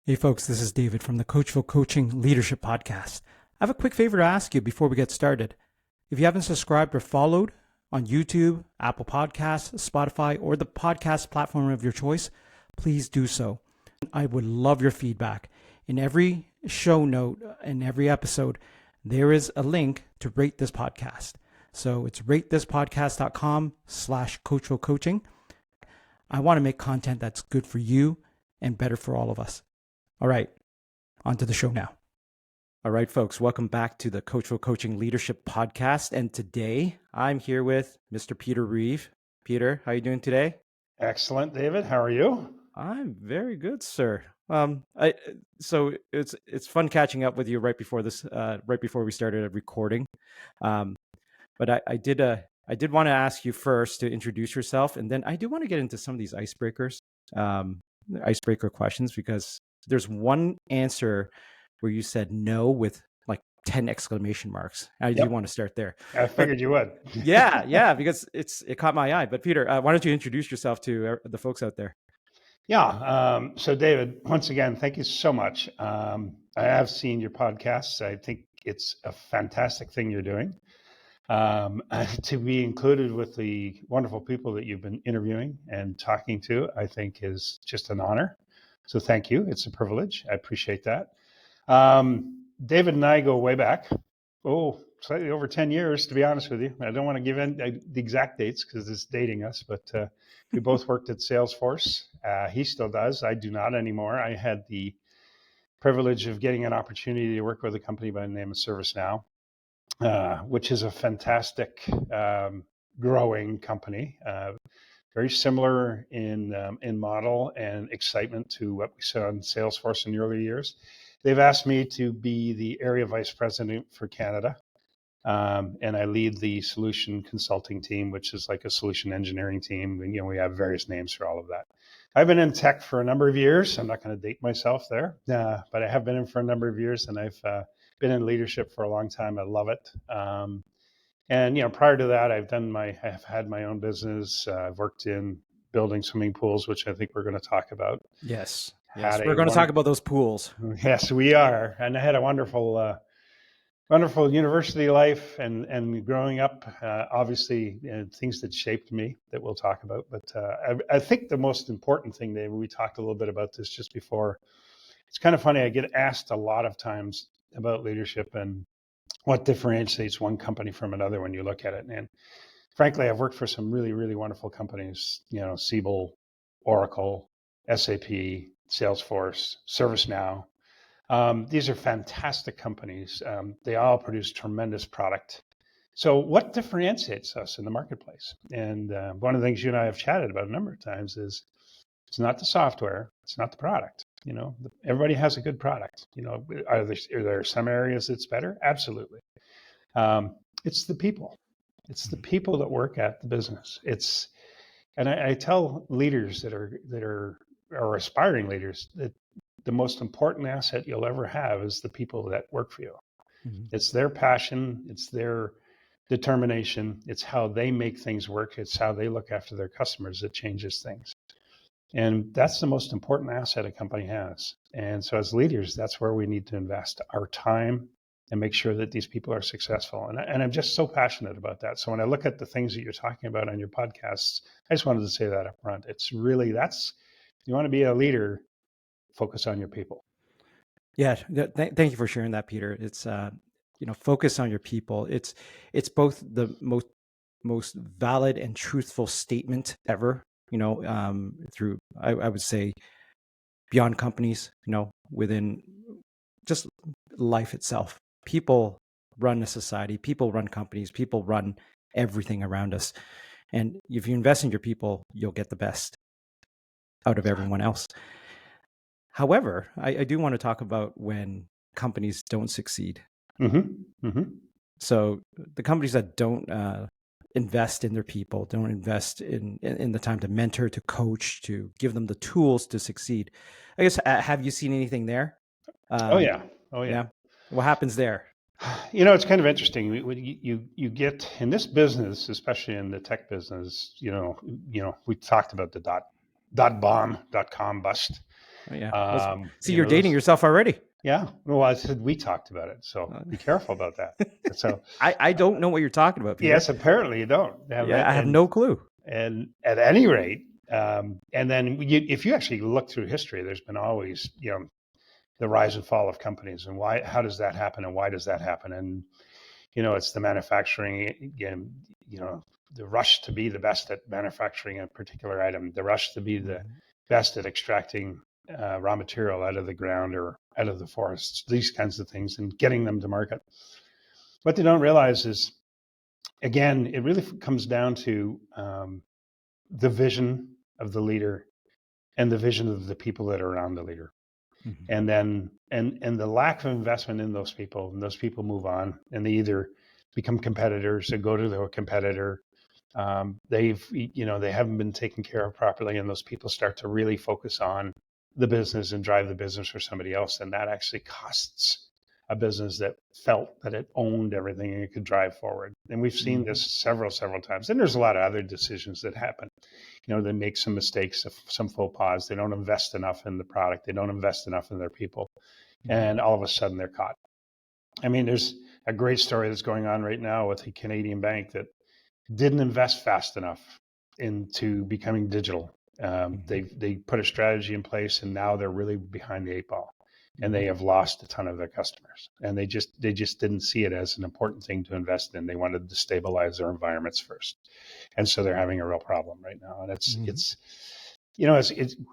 Hey folks, this is David from the Coachful Coaching Leadership Podcast. I have a quick favor to ask you before we get started. If you haven't subscribed or followed on YouTube, Apple Podcasts, Spotify, or the podcast platform of your choice, please do so. I would love your feedback. In every show note, in every episode, there is a link to rate this podcast. So it's ratethispodcast.com/Coachful Coaching. I want to make content that's good for you and better for all of us. All right, on to the show now. All right, folks, welcome back to the Coachful Coaching Leadership Podcast. And today I'm here with Mr. Peter Reeve. Peter, how are you doing today? Excellent, David. How are you? I'm very good, sir. So it's fun catching up with you right before we started recording. But I did want to ask you first to introduce yourself, and then I do want to get into some of these icebreaker questions, because there's one answer where you said no with like 10 exclamation marks. I do want to start there. I figured you would. Yeah, because it caught my eye. But Peter, why don't you introduce yourself to the folks out there? Yeah. So David, once again, thank you so much. I have seen your podcasts. I think it's a fantastic thing you're doing. To be included with the wonderful people that you've been interviewing and talking to, I think is just an honor. So thank you. It's a privilege. I appreciate that. David and I go way back. Slightly over 10 years, to be honest with you. I don't want to give in the exact dates because it's dating us, but we both worked at Salesforce. He still does. I do not anymore. I had the privilege of getting an opportunity to work with a company by the name of ServiceNow, which is a fantastic growing company. Very similar in model and excitement to what we saw in Salesforce in the early years. They've asked me to be the area vice president for Canada, and I lead the solution consulting team, which is like a solution engineering team. We have various names for all of that. I've been in tech for a number of years. I'm not going to date myself there, but I have been in for a number of years, and I've been in leadership for a long time. I love it. And prior to that, I've had my own business. I've worked in building swimming pools, which I think we're going to talk about. Yes, we're going to talk about those pools. Yes, we are. And I had a wonderful university life and growing up. Obviously, things that shaped me that we'll talk about. But I think the most important thing, David, we talked a little bit about this just before. It's kind of funny. I get asked a lot of times about leadership and what differentiates one company from another when you look at it. And frankly, I've worked for some really, really wonderful companies, Siebel, Oracle, SAP, Salesforce, ServiceNow. These are fantastic companies. They all produce tremendous product. So what differentiates us in the marketplace? And one of the things you and I have chatted about a number of times is it's not the software, it's not the product. Everybody has a good product. Are there some areas that's better? Absolutely. It's the people. It's the people that work at the business. And I tell leaders that are aspiring leaders that the most important asset you'll ever have is the people that work for you. Mm-hmm. It's their passion. It's their determination. It's how they make things work. It's how they look after their customers that changes things. And that's the most important asset a company has. And so as leaders, that's where we need to invest our time and make sure that these people are successful. And I'm just so passionate about that. So when I look at the things that you're talking about on your podcasts, I just wanted to say that up front. It's really, you want to be a leader, focus on your people. Yeah. Thank you for sharing that, Peter. It's, focus on your people. It's both the most valid and truthful statement ever, through, I would say, beyond companies, within just life itself. People run a society, people run companies, people run everything around us. And if you invest in your people, you'll get the best out of everyone else. However, I do want to talk about when companies don't succeed. Mm-hmm. Mm-hmm. So the companies that don't invest in their people, don't invest in the time to mentor, to coach, to give them the tools to succeed. I guess, have you seen anything there? Oh yeah. What happens there? It's kind of interesting. You get in this business, especially in the tech business. We talked about the dot-com bust. Oh, yeah. Well, see, You you're know, dating those, yourself already. yeah. Well, I said we talked about it, so be careful about that. So, I don't know what you're talking about, Peter. yes, apparently you don't have Yeah, it, I have no clue. and at any rate, and then if you actually look through history, there's been always, the rise and fall of companies, and how does that happen, and why does that happen, and it's the manufacturing, the rush to be the best at manufacturing a particular item, the rush to be the Mhm. best at extracting raw material out of the ground or out of the forests, these kinds of things, and getting them to market. What they don't realize is, again, it really comes down to the vision of the leader and the vision of the people that are around the leader. Mhm. And then and the lack of investment in those people, and those people move on, and they either become competitors or go to their competitor. They haven't been taken care of properly, and those people start to really focus on the business and drive the business for somebody else, and that actually costs a business that felt that it owned everything and it could drive forward. And we've seen Mhm. this several times. And there's a lot of other decisions that happen. They make some mistakes, some faux pas. They don't invest enough in the product. They don't invest enough in their people, Mhm. and all of a sudden they're caught. I mean, there's a great story that's going on right now with a Canadian bank that didn't invest fast enough into becoming digital. Mhm. They put a strategy in place, and now they're really behind the eight ball, and Mhm. they have lost a ton of their customers. And they just didn't see it as an important thing to invest in. They wanted to stabilize their environments first, and so they're having a real problem right now. And Mhm. it's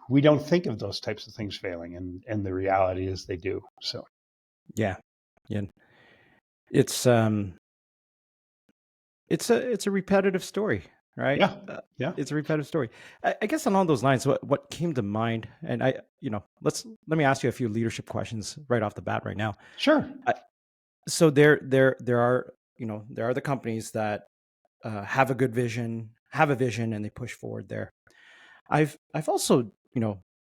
we don't think of those types of things failing, and the reality is they do. So Yeah. Yeah. It's um it's a repetitive story, right? yeah, yeah, It's a repetitive story. I guess along those lines, what came to mind, and let me ask you a few leadership questions right off the bat right now. sure, I, so there are there are the companies that have a good vision, have a vision, and they push forward there. I've also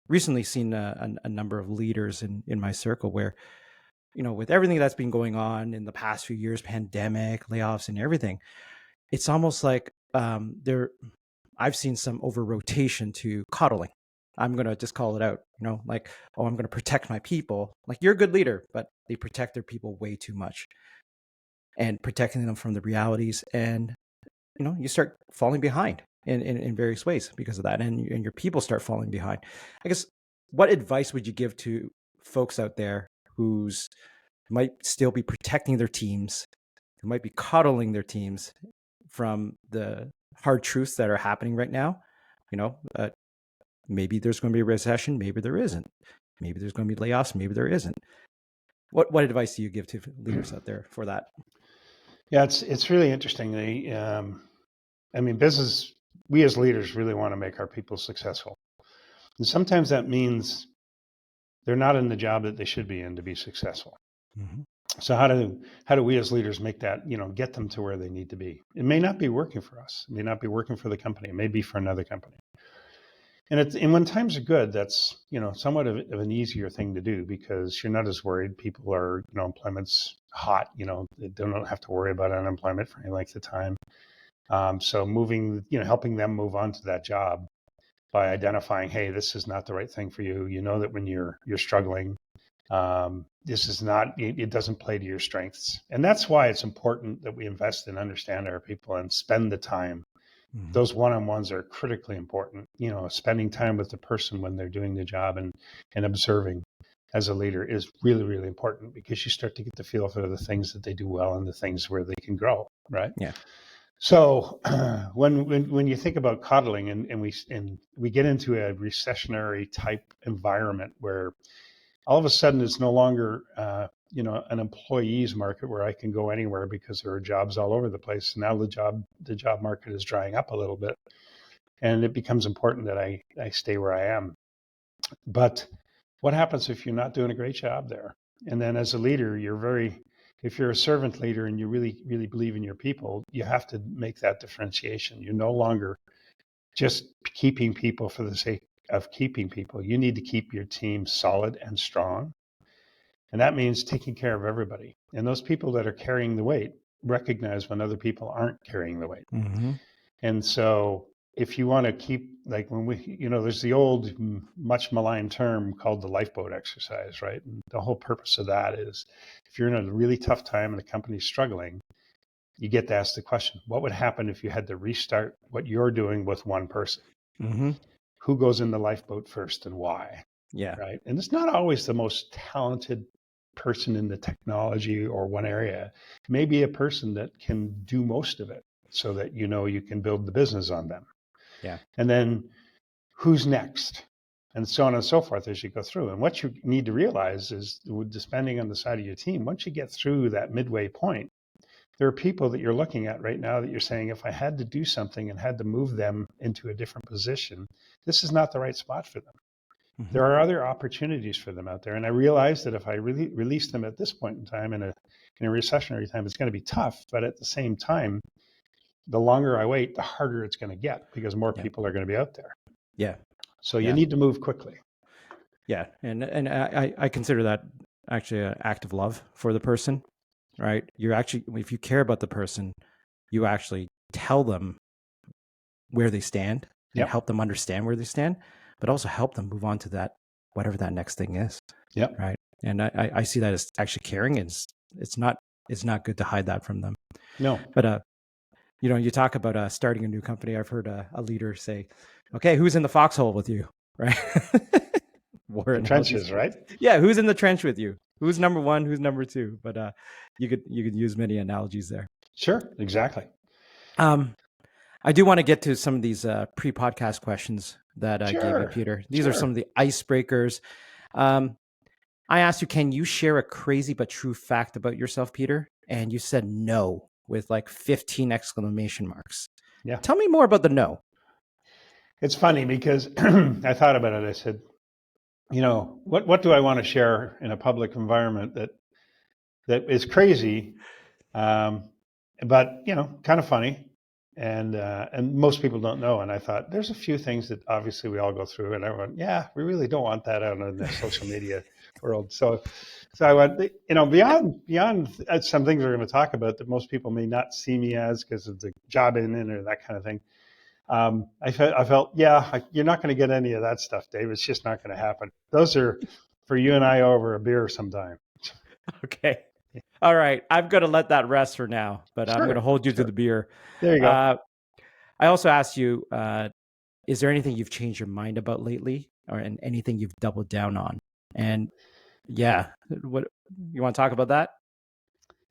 recently seen a number of leaders in my circle where with everything that's been going on in the past few years, pandemic, layoffs, and everything, it's almost like there. I've seen some over rotation to coddling. I'm gonna just call it out. Like, oh, I'm gonna protect my people. Like, you're a good leader, but they protect their people way too much, and protecting them from the realities, and you start falling behind in various ways because of that, and your people start falling behind. I guess, what advice would you give to folks out there who's might still be protecting their teams, who might be coddling their teams from the hard truths that are happening right now? Maybe there's going to be a recession, maybe there isn't. Maybe there's going to be layoffs, maybe there isn't. What advice do you give to leaders out there for that? yeah. It's really interesting. I mean, business. We as leaders really want to make our people successful, and sometimes that means they're not in the job that they should be in to be successful. Mm-hmm. So how do we as leaders make that, get them to where they need to be? It may not be working for us. It may not be working for the company. It may be for another company. And when times are good, that's somewhat of an easier thing to do because you're not as worried. People are, employment's hot. They don't have to worry about unemployment for any length of time. So helping them move on to that job by identifying, hey, this is not the right thing for you. You know that when you're struggling, this is not. It doesn't play to your strengths, and that's why it's important that we invest and understand our people and spend the time. Mm-hmm. Those one-on-ones are critically important. Spending time with the person when they're doing the job and observing as a leader is really, really important because you start to get the feel for the things that they do well and the things where they can grow, right? Yeah. So when you think about coddling and we get into a recessionary type environment where all of a sudden it's no longer an employee's market where I can go anywhere because there are jobs all over the place. Now the job market is drying up a little bit, and it becomes important that I stay where I am. But what happens if you're not doing a great job there? And then as a leader, if you're a servant leader and you really, really believe in your people, you have to make that differentiation. You're no longer just keeping people for the sake of keeping people. You need to keep your team solid and strong. And that means taking care of everybody. And those people that are carrying the weight recognize when other people aren't carrying the weight. Mm-hmm. And so if you want to keep, like when there's the old, much maligned term called the lifeboat exercise, right? And the whole purpose of that is if you're in a really tough time and the company's struggling, you get to ask the question, what would happen if you had to restart what you're doing with one person? Mm-hmm. Who goes in the lifeboat first and why? Yeah. Right. And it's not always the most talented person in the technology or one area. Maybe a person that can do most of it so that you can build the business on them. Yeah. And then who's next? And so on and so forth as you go through. And what you need to realize is, depending on the side of your team, once you get through that midway point, there are people that you're looking at right now that you're saying, if I had to do something and had to move them into a different position, this is not the right spot for them. Mm-hmm. There are other opportunities for them out there. And I realize that if I really release them at this point in time, in a recessionary time, it's going to be tough. But at the same time, the longer I wait, the harder it's going to get because more Yeah. people are going to be out there. Yeah. So you Yeah. need to move quickly. Yeah. And I consider that actually an act of love for the person, right? You're actually, if you care about the person, you actually tell them where they stand and Yep. help them understand where they stand, but also help them move on to that, whatever that next thing is. Yep. Right. And I see that as actually caring. It's not good to hide that from them. No. But, you talk about starting a new company. I've heard a leader say, okay, who's in the foxhole with you? Right. The trenches, right? Yeah. Who's in the trench with you? Who's number one? Who's number two? But you could use many analogies there. Sure. Exactly. I do want to get to some of these pre-podcast questions that I gave you, Peter. These are some of the icebreakers. I asked you, can you share a crazy but true fact about yourself, Peter? And you said no with like 15 exclamation marks. Yeah. Tell me more about the no. It's funny because I thought about it. I said, what do I want to share in a public environment that is crazy, but kind of funny, and most people don't know. And I thought there's a few things that obviously we all go through, and I went, yeah, we really don't want that out in the social media world. So I went, beyond some things we're going to talk about that most people may not see me as because of the job in it or that kind of thing. I felt, you're not going to get any of that stuff, Dave. It's just not going to happen. Those are for you and I over a beer sometime. Okay. All right. I'm going to let that rest for now, but I'm going to hold you to the beer. There you go. I also asked you, is there anything you've changed your mind about lately or anything you've doubled down on? And what you want to talk about that?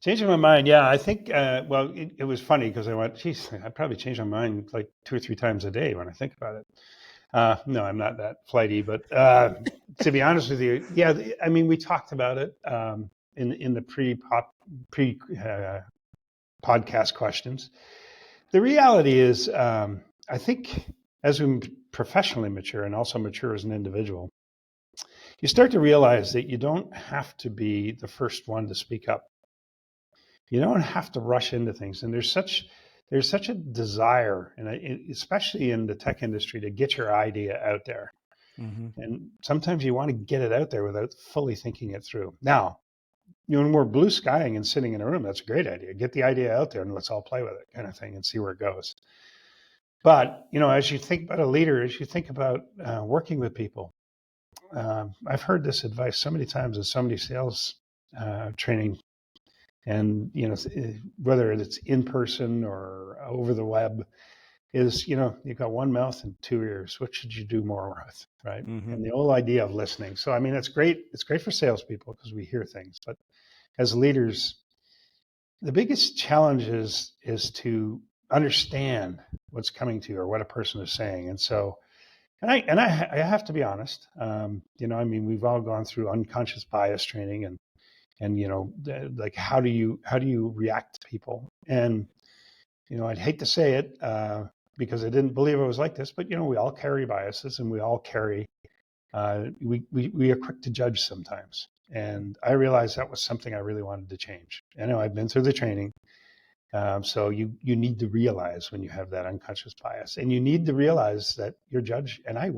Changing my mind. Yeah, I think, it was funny because I went, geez, I probably change my mind like 2 or 3 times a day when I think about it. No, I'm not that flighty, but to be honest with you, we talked about it in the pre podcast questions. The reality is, I think as we professionally mature and also mature as an individual, you start to realize that you don't have to be the first one to speak up. You don't have to rush into things. And there's such a desire, and especially in the tech industry, to get your idea out there. Mm-hmm. And sometimes you want to get it out there without fully thinking it through. Now, when we're blue skying and sitting in a room, that's a great idea. Get the idea out there and let's all play with it, kind of thing, and see where it goes. But, as you think about a leader, as you think about working with people, I've heard this advice so many times in so many sales training. And, whether it's in person or over the web, is, you've got one mouth and 2 ears. What should you do more with, right? Mm-hmm. And the whole idea of listening. So, it's great. It's great for salespeople because we hear things. But as leaders, the biggest challenge is to understand what's coming to you or what a person is saying. And so, and I have to be honest. We've all gone through unconscious bias training and like how do you react to people? And I'd hate to say it because I didn't believe it was like this, but we all carry biases and we all carry we are quick to judge sometimes. And I realized that was something I really wanted to change. I've been through the training. So you need to realize when you have that unconscious bias, and you need to realize that you're judged. And I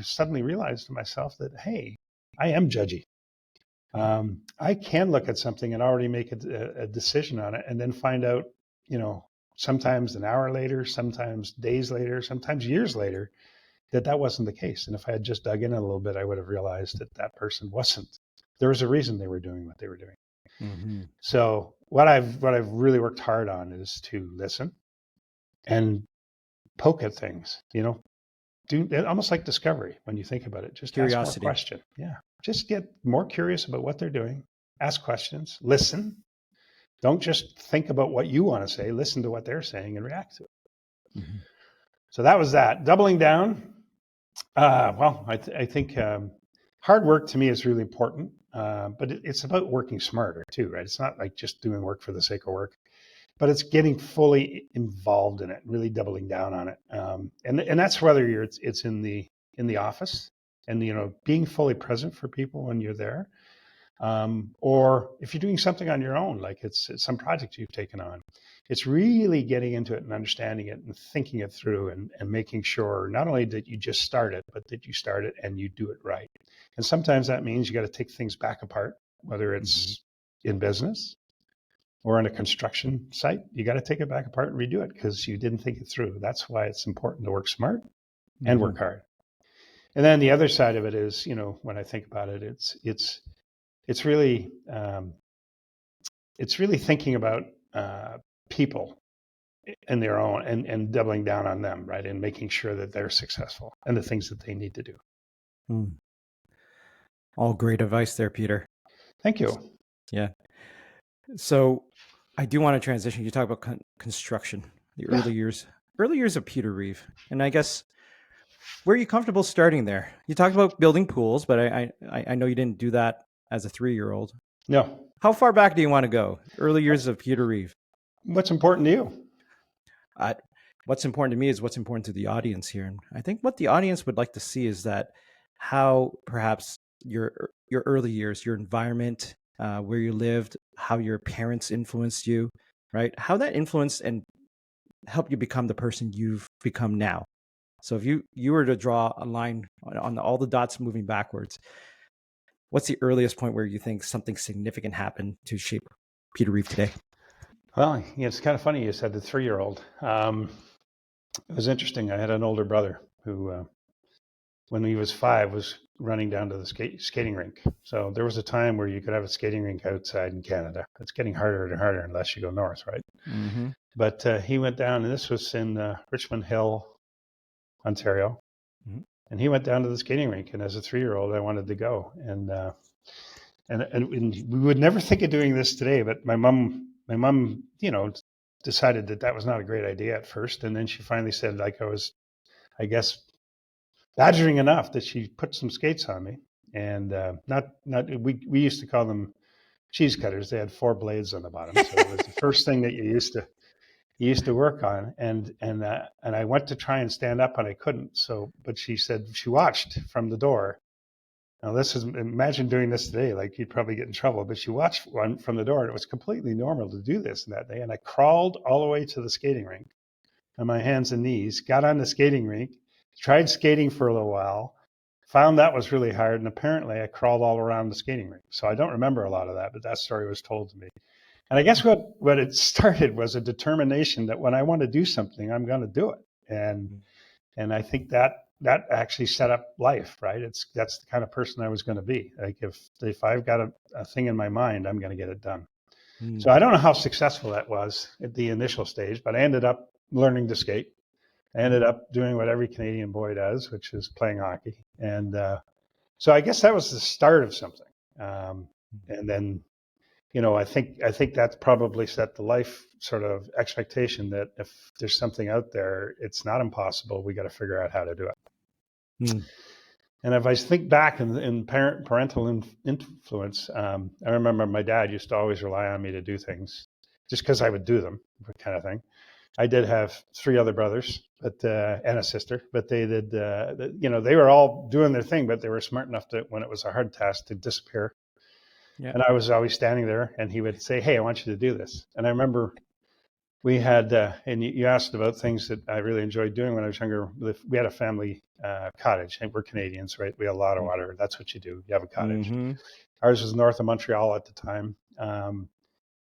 suddenly realized to myself that, hey, I am judgy. I can look at something and already make a decision on it and then find out, sometimes an hour later, sometimes days later, sometimes years later, that wasn't the case. And if I had just dug in a little bit, I would have realized that person wasn't. There was a reason they were doing what they were doing. Mm-hmm. So what I've really worked hard on is to listen and poke at things, do almost like discovery when you think about it. Just ask more Curiosity. questions. Yeah. Just get more curious about what they're doing. Ask questions. Listen. Don't just think about what you want to say. Listen to what they're saying and react to it. Mm-hmm. So that was that. Doubling down. I think hard work to me is really important, but it's about working smarter too, right? It's not like just doing work for the sake of work, but it's getting fully involved in it, really doubling down on it. And that's whether it's in the office and being fully present for people when you're there, or if you're doing something on your own, like it's some project you've taken on. It's really getting into it and understanding it and thinking it through and making sure not only that you just start it, but that you start it and you do it right. And sometimes that means you got to take things back apart, whether it's in business or on a construction site. You got to take it back apart and redo it because you didn't think it through. That's why it's important to work smart and work hard. And then the other side of it is, when I think about it, it's really thinking about people and their own and doubling down on them, right? And making sure that they're successful and the things that they need to do. All great advice there, Peter. Thank you. Yeah. So I do want to transition. You talk about construction, the early years of Peter Reeve. And I guess, where are you comfortable starting there? You talked about building pools, but I know you didn't do that as a 3-year-old. No. How far back do you want to go? Early years of Peter Reeve. What's important to you? What's important to me is what's important to the audience here. And I think what the audience would like to see is that how perhaps your early years, your environment, where you lived, how your parents influenced you, right? How that influenced and helped you become the person you've become now. So if you were to draw a line on all the dots moving backwards, what's the earliest point where you think something significant happened to shape Peter Reeve today? Well, it's kind of funny you said the 3-year-old. It was interesting. I had an older brother who, when he was 5, was running down to the skating rink. So there was a time where you could have a skating rink outside in Canada. It's getting harder and harder unless you go north, right? Mm-hmm. But he went down, and this was in Richmond Hill, Ontario. Mm-hmm. And he went down to the skating rink. And as a 3-year-old, I wanted to go. And we would never think of doing this today, but my mom, decided that was not a great idea at first. And then she finally said, like, I was, I guess, badgering enough that she put some skates on me. And we used to call them cheese cutters. They had 4 blades on the bottom. So it was the first thing that you used to work on. And I went to try and stand up and I couldn't. But she said she watched from the door. Now imagine doing this today, like you'd probably get in trouble, but she watched one from the door and it was completely normal to do this that day. And I crawled all the way to the skating rink on my hands and knees, got on the skating rink, tried skating for a little while, found that was really hard. And apparently I crawled all around the skating rink. So I don't remember a lot of that, but that story was told to me. And I guess what it started was a determination that when I want to do something, I'm going to do it. And I think that actually set up life, right? That's the kind of person I was going to be. Like if I've got a thing in my mind, I'm going to get it done. So I don't know how successful that was at the initial stage, but I ended up learning to skate. I ended up doing what every Canadian boy does, which is playing hockey. And so I guess that was the start of something. And then, I think that's probably set the life sort of expectation that if there's something out there, it's not impossible. We got to figure out how to do it. And if I think back in parental influence, I remember my dad used to always rely on me to do things just because I would do them, kind of thing. I did have 3 other brothers, and a sister, but they did, they were all doing their thing, but they were smart enough to, when it was a hard task, to disappear. Yeah. And I was always standing there, and he would say, "Hey, I want you to do this." And I remember we had, and you asked about things that I really enjoyed doing when I was younger. We had a family cottage, and we're Canadians, right? We had a lot of water. That's what you do. You have a cottage. Ours was north of Montreal at the time.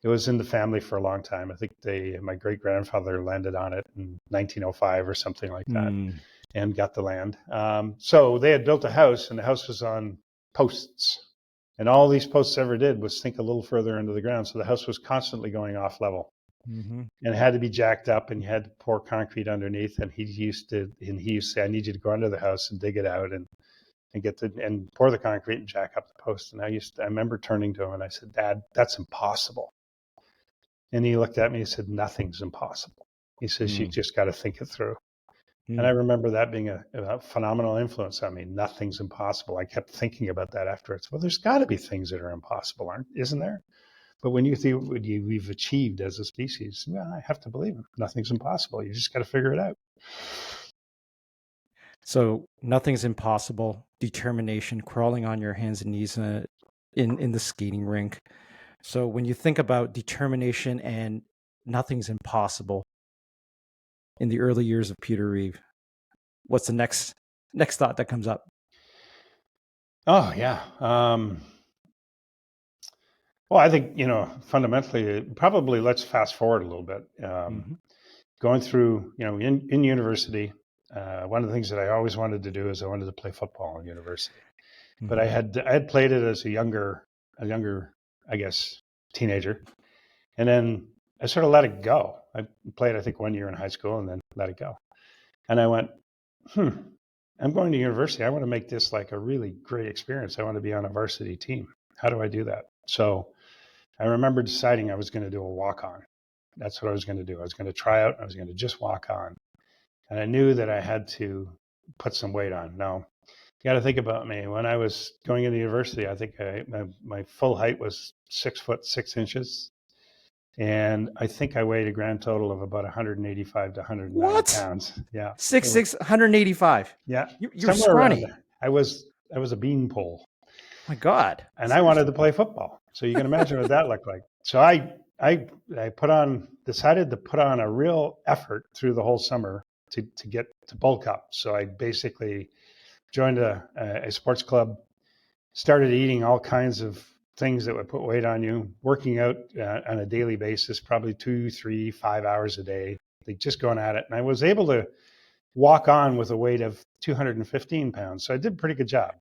It was in the family for a long time. I think my great grandfather landed on it in 1905 or something like that, Mm. and got the land. So they had built a house, and the house was on posts. And all these posts ever did was sink a little further into the ground. So the house was constantly going off level, Mm-hmm. and it had to be jacked up, and you had to pour concrete underneath. And he used to say, I need you to go under the house and dig it out and and pour the concrete and jack up the post. And I remember turning to him and I said, Dad, that's impossible. And he looked at me and said, nothing's impossible. He says, you Mm. just got to think it through. And I Mm. remember that being a phenomenal influence on me. Nothing's impossible. I kept thinking about that afterwards. Well, there's got to be things that are impossible, isn't there? But when you think what we've achieved as a species, well, I have to believe it. Nothing's impossible. You just got to figure it out. So nothing's impossible. Determination, crawling on your hands and knees in the skating rink. So when you think about determination and nothing's impossible in the early years of Peter Reeve, what's the next thought that comes up? Oh, yeah. Well, I think, fundamentally, probably let's fast forward a little bit. Mm-hmm. Going through, in university, one of the things that I always wanted to do is I wanted to play football in university. But Mm-hmm. I had played it as a younger, I guess, teenager, and then I sort of let it go. I played, I think, 1 year in high school, and then let it go. And I went, I'm going to university. I want to make this like a really great experience. I want to be on a varsity team. How do I do that? So I remember deciding I was going to do a walk on. That's what I was going to do. I was going to try out. I was going to just walk on. And I knew that I had to put some weight on. Now, you got to think about me. When I was going into university, I think my full height was 6'6". And I think I weighed a grand total of about 185 to 190 What? pounds. Yeah. 6'6", 185. Yeah. You're Somewhere around scrawny. there. I was a beanpole, My God. and I wanted Seriously. to play football. So you can imagine what that looked like. So I decided to put on a real effort through the whole summer to get to bulk up. So I basically joined a sports club, started eating all kinds of things that would put weight on you, working out on a daily basis, probably 2, 3, 5 hours a day, like just going at it. And I was able to walk on with a weight of 215 pounds. So I did a pretty good job.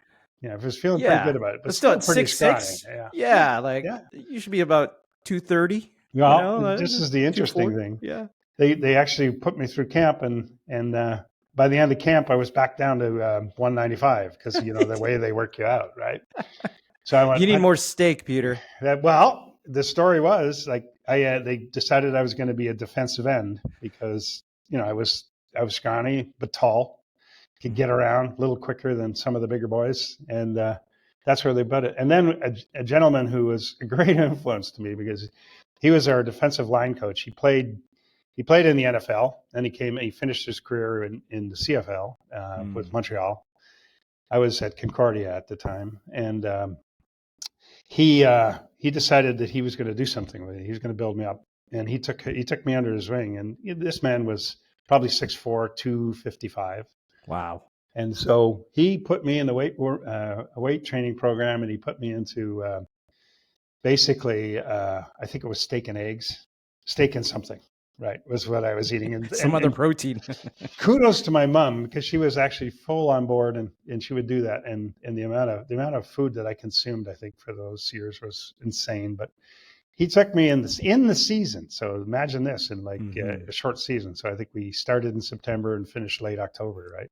I was feeling pretty good Yeah. about it, but But still still at pretty scrawny. 6'6"? Yeah. Yeah. Yeah, like Yeah. you should be about 230, Well, this is the interesting 240. thing. Yeah. They actually put me through camp, and by the end of camp, I was back down to 195 because the way they work you out, right? So I You went. need more steak, Peter. Well, the story was like they decided I was going to be a defensive end because I was scrawny but tall, could get around a little quicker than some of the bigger boys, and that's where they put it. And then a gentleman who was a great influence to me because he was our defensive line coach. He played in the NFL, and he finished his career in the CFL with Montreal. I was at Concordia at the time, and he decided that he was going to do something with it. He was going to build me up, and he took me under his wing. And this man was probably 6'4", 255. Wow. And so he put me in the weight training program, and he put me into basically, I think it was steak and something, right? Was what I was eating. Some other protein. Kudos to my mom because she was actually full on board, and she would do that. And the amount of food that I consumed, I think, for those years was insane. But he took me in the season. So imagine this in like a short season. So I think we started in September and finished late October, right?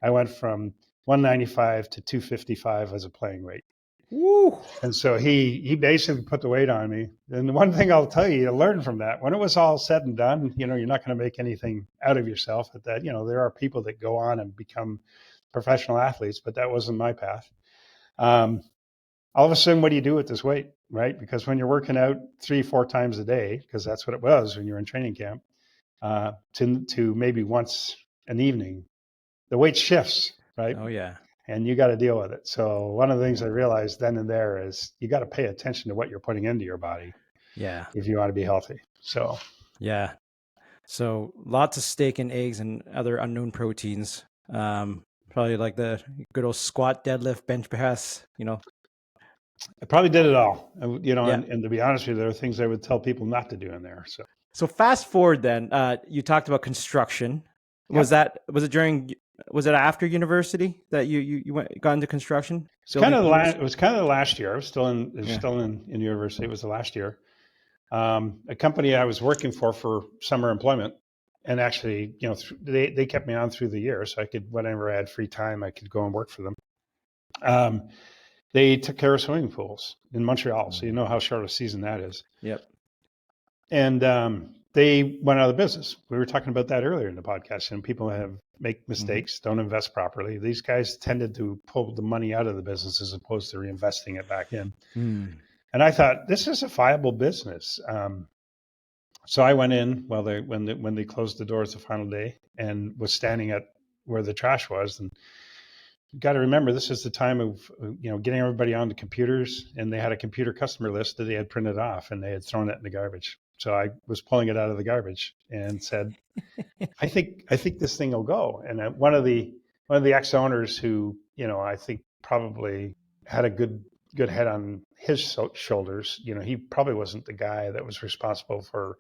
I went from 195 to 255 as a playing weight. Woo. And so he basically put the weight on me. And the one thing I'll tell you to learn from that, when it was all said and done, you're not going to make anything out of yourself. At that, there are people that go on and become professional athletes, but that wasn't my path. All of a sudden, what do you do with this weight, right? Because when you're working out 3-4 times a day, because that's what it was when you're in training camp, to maybe once an evening, the weight shifts, right? Oh yeah. And you got to deal with it. So one of the things I realized then and there is you got to pay attention to what you're putting into your body. Yeah. If you want to be healthy. So yeah. So lots of steak and eggs and other unknown proteins. Probably like the good old squat, deadlift, bench press, I probably did it all, Yeah. and to be honest with you, there are things I would tell people not to do in there. So, So fast forward then, you talked about construction. Was yep. it after university that got into construction, building pools? It was kind of the last year. I was still Yeah. in university. It was the last year. A company I was working for summer employment, and actually, they kept me on through the year, so I could, whenever I had free time, I could go and work for them. They took care of swimming pools in Montreal, so you know how short a season that is. Yep. And they went out of business. We were talking about that earlier in the podcast, and people make mistakes, don't invest properly. These guys tended to pull the money out of the business as opposed to reinvesting it back in. Mm. And I thought, this is a viable business. So I went in when they closed the doors the final day, and was standing at where the trash was. And you got to remember, this is the time of getting everybody on the computers, and they had a computer customer list that they had printed off, and they had thrown it in the garbage. So I was pulling it out of the garbage and said, I think this thing will go. And one of the ex-owners who I think probably had a good head on his shoulders. He probably wasn't the guy that was responsible for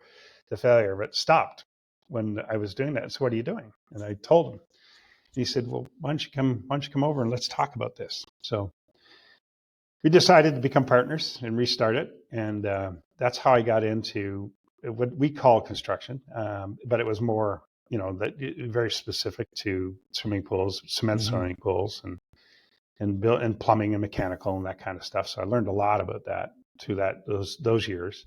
the failure, but stopped when I was doing that. So what are you doing? And I told him. And he said, well, why don't you come over and let's talk about this? So we decided to become partners and restart it. And that's how I got into what we call construction. But it was more, very specific to swimming pools, cement swimming pools, and plumbing and mechanical and that kind of stuff. So I learned a lot about that through those years,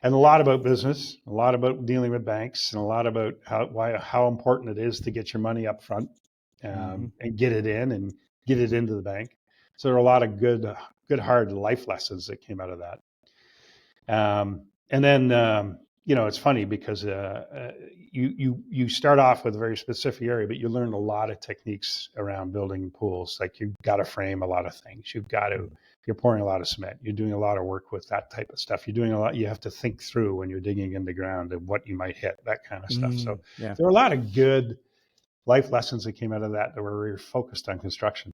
and a lot about business, a lot about dealing with banks, and a lot about how important it is to get your money up front, and get it in and get it into the bank. So there are a lot of good hard life lessons that came out of that. And then it's funny because you start off with a very specific area, but you learn a lot of techniques around building pools. Like you've got to frame a lot of things. You're pouring a lot of cement. You're doing a lot of work with that type of stuff. You're doing a lot. You have to think through when you're digging in the ground and what you might hit, that kind of stuff. So Yeah. there were a lot of good life lessons that came out of that were really focused on construction.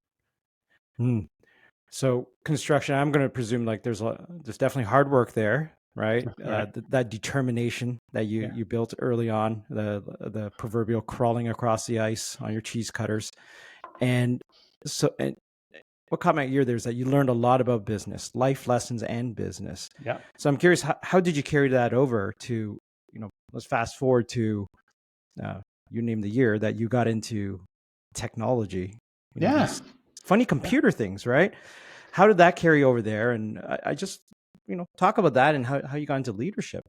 So construction, I'm going to presume like there's definitely hard work there, right? Right. That determination that you built early on, the proverbial crawling across the ice on your cheese cutters. And what caught my ear there is that you learned a lot about business, life lessons and business. Yeah. So I'm curious, how did you carry that over to, let's fast forward to, you named the year that you got into technology. These funny computer things, right? How did that carry over there? And I just, talk about that and how you got into leadership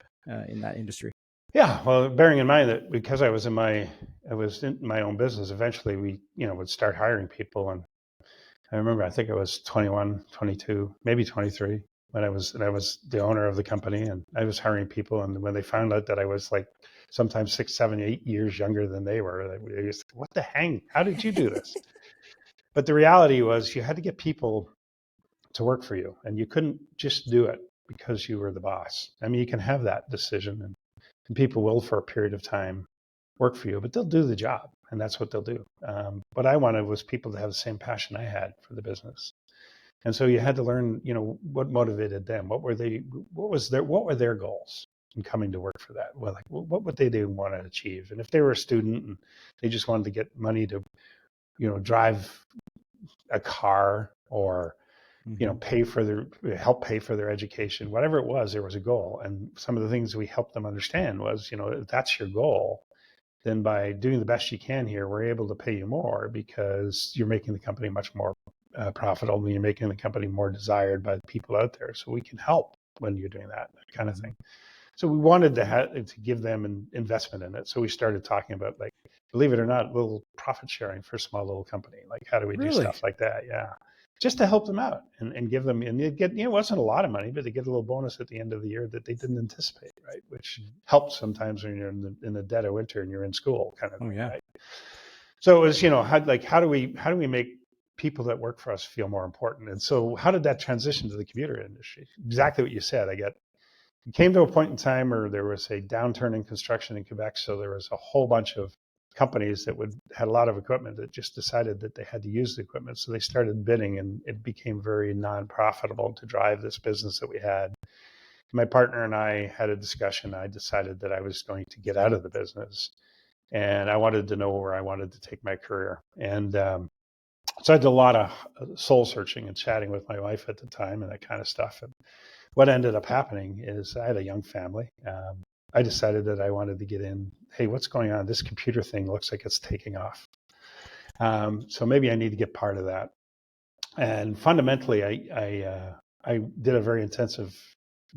in that industry. Yeah, well, bearing in mind that because I was in my own business, eventually we, would start hiring people. And I remember, I think I was 21, 22, maybe 23 when I was the owner of the company, and I was hiring people. And when they found out that I was like sometimes 6, 7, 8 years younger than they were, they just, what the hang? How did you do this? But the reality was you had to get people to work for you, and you couldn't just do it because you were the boss. I mean, you can have that decision, and people will for a period of time work for you, but they'll do the job, and that's what they'll do. What I wanted was people to have the same passion I had for the business. And so you had to learn, what motivated them. What were their goals in coming to work for that? Well, like, what would they want to achieve? And if they were a student and they just wanted to get money to, drive a car or, help pay for their education, whatever it was, there was a goal. And some of the things we helped them understand was, if that's your goal, then by doing the best you can here, we're able to pay you more because you're making the company much more profitable, and you're making the company more desired by the people out there. So we can help when you're doing that kind of thing. So we wanted to give them an investment in it. So we started talking about, like, believe it or not, little profit sharing for a small little company. Like, how do we do stuff like that? Yeah. Just to help them out and give them, and you get, it wasn't a lot of money, but they get a little bonus at the end of the year that they didn't anticipate, right? Which helps sometimes when you're in the dead of winter and you're in school, kind of thing, right? So it was, how do we make people that work for us feel more important? And so how did that transition to the computer industry? Exactly what you said. It came to a point in time where there was a downturn in construction in Quebec, so there was a whole bunch of companies that had a lot of equipment that just decided that they had to use the equipment. So they started bidding, and it became very non-profitable to drive this business that we had. My partner and I had a discussion. I decided that I was going to get out of the business, and I wanted to know where I wanted to take my career. And so I did a lot of soul searching and chatting with my wife at the time and that kind of stuff. And what ended up happening is I had a young family. I decided that I wanted to get in. Hey, what's going on? This computer thing looks like it's taking off. So maybe I need to get part of that. And fundamentally, I did a very intensive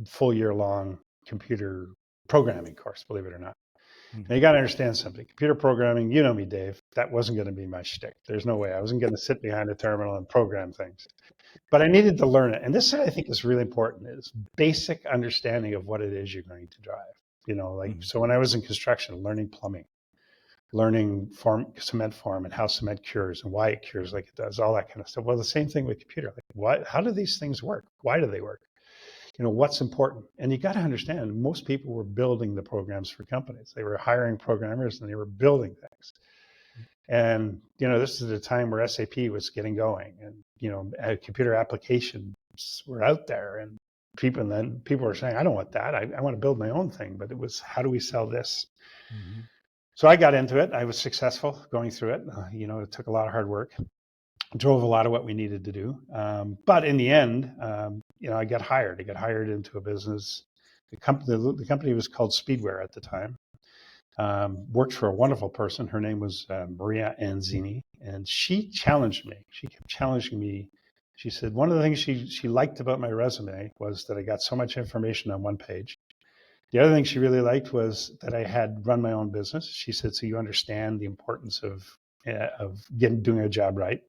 full year long computer programming course, believe it or not. Now you got to understand something. Computer programming, you know me, Dave, that wasn't going to be my shtick. There's no way. I wasn't going to sit behind a terminal and program things. But I needed to learn it. And this, I think, is really important, is basic understanding of what it is you're going to drive. So when I was in construction, learning plumbing, learning cement form and how cement cures and why it cures like it does, all that kind of stuff. Well, the same thing with computer. How do these things work? Why do they work? What's important? And you got to understand, most people were building the programs for companies. They were hiring programmers and they were building things. And, this is a time where SAP was getting going and, computer applications were out there, and people were saying, I don't want that. I want to build my own thing. But it was, how do we sell this? Mm-hmm. So I got into it. I was successful going through it. It took a lot of hard work. Drove a lot of what we needed to do. But in the end, I got hired. I got hired into a business. The company was called Speedware at the time. Worked for a wonderful person. Her name was Maria Anzini, and she challenged me. She kept challenging me. She said one of the things she liked about my resume was that I got so much information on one page. The other thing she really liked was that I had run my own business. She said, so you understand the importance of doing a job right.